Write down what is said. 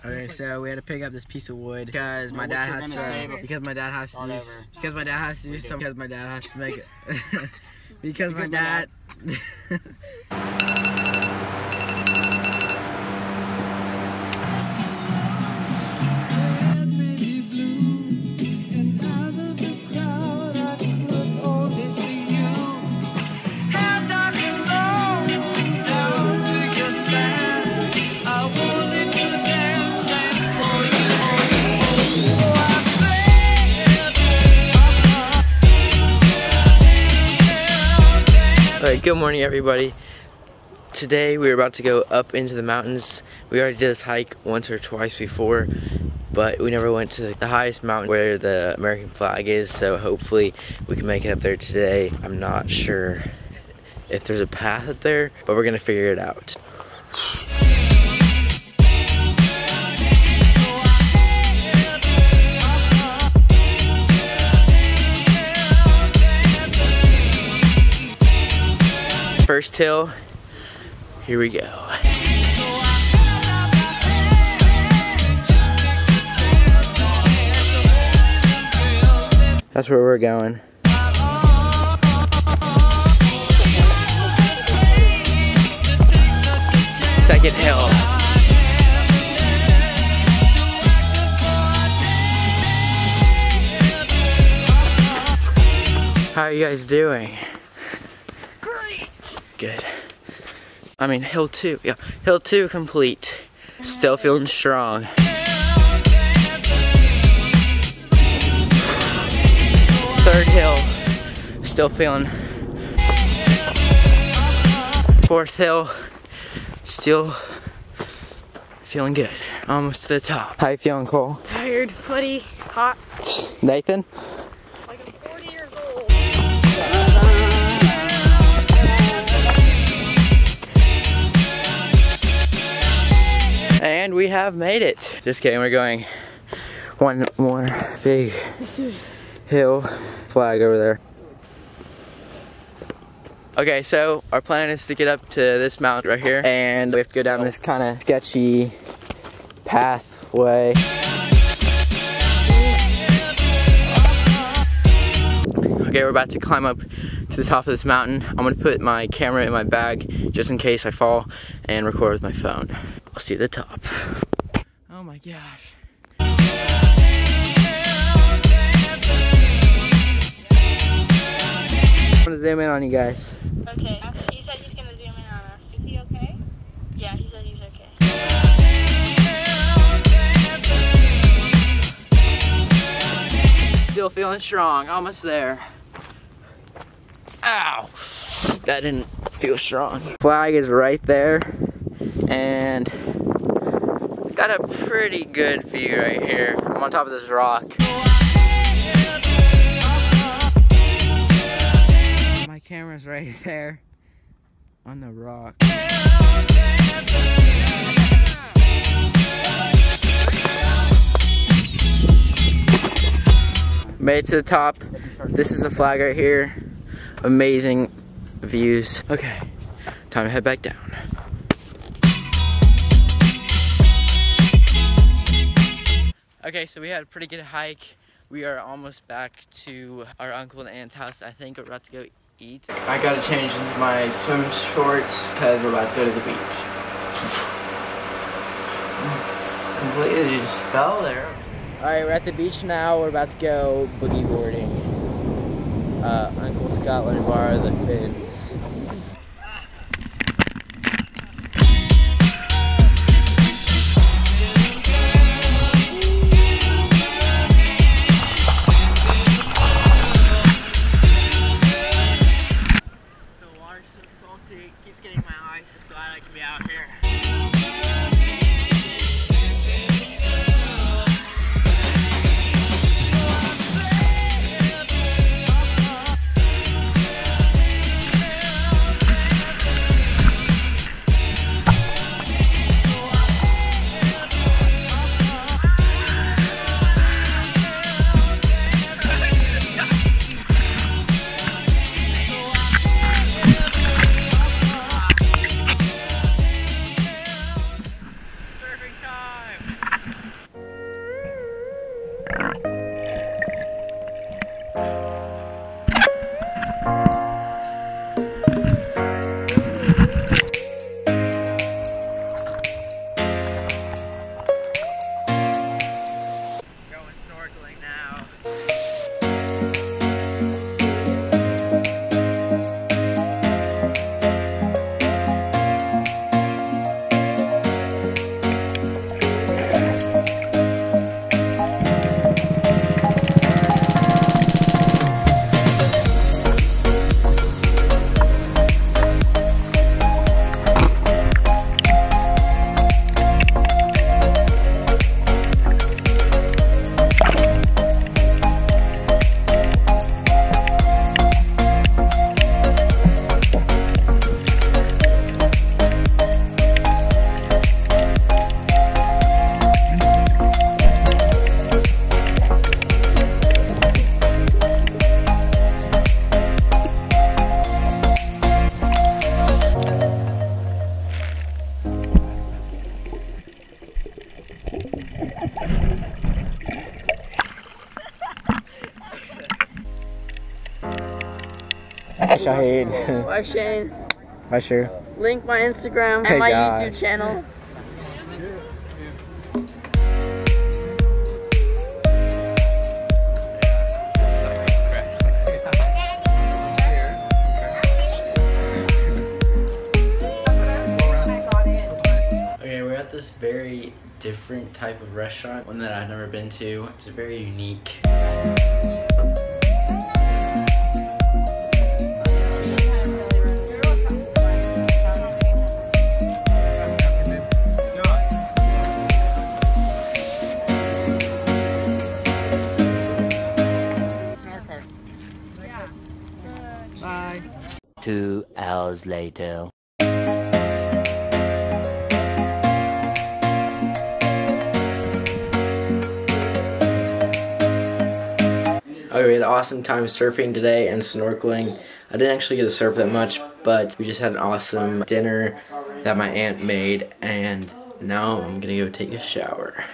Okay, so we had to pick up this piece of wood because my dad has to make it because my dad Alright, good morning everybody. Today we're about to go up into the mountains. We already did this hike once or twice before, but we never went to the highest mountain where the American flag is, so hopefully we can make it up there today. I'm not sure if there's a path up there, but we're gonna figure it out. First hill, here we go. That's where we're going. Second hill. How are you guys doing? Good. I mean, hill 2. Yeah, hill 2 complete. Still feeling strong. Third hill. Still feeling. Fourth hill. Still feeling good. Almost to the top. How you feeling, Cole? Tired, sweaty, hot. Nathan? Like I'm 40 years old. And we have made it. Just kidding, we're going one more big hill. Flag over there. Okay, so our plan is to get up to this mountain right here, and we have to go down this kind of sketchy pathway. Okay, we're about to climb up to the top of this mountain. I'm gonna put my camera in my bag just in case I fall and record with my phone. I'll see you at the top. Oh my gosh. I'm gonna zoom in on you guys. Okay, he said he's gonna zoom in on us. Is he okay? Yeah, he said he's okay. Still feeling strong, almost there. Ow! That didn't feel strong. Flag is right there, and got a pretty good view right here. I'm on top of this rock. My camera's right there on the rock. Made it to the top. This is the flag right here. Amazing views. Okay, time to head back down. Okay, so we had a pretty good hike. We are almost back to our uncle and aunt's house. I think we're about to go eat. I gotta change into my swim shorts because we're about to go to the beach. Completely just fell there. Alright, we're at the beach now. We're about to go boogie boarding. Uncle Scott let me borrow the fins. The water's so salty, it keeps getting my eyes. Just glad I can be out here. Hi, Shahid. Bye, Shane. Bye, Sher. Link my Instagram Hey, and my gosh. YouTube channel. Okay, we're at this very different type of restaurant, one that I've never been to. It's very unique. Bye. 2 hours later. Okay, we had an awesome time surfing today and snorkeling. I didn't actually get to surf that much, but we just had an awesome dinner that my aunt made, and now I'm gonna go take a shower.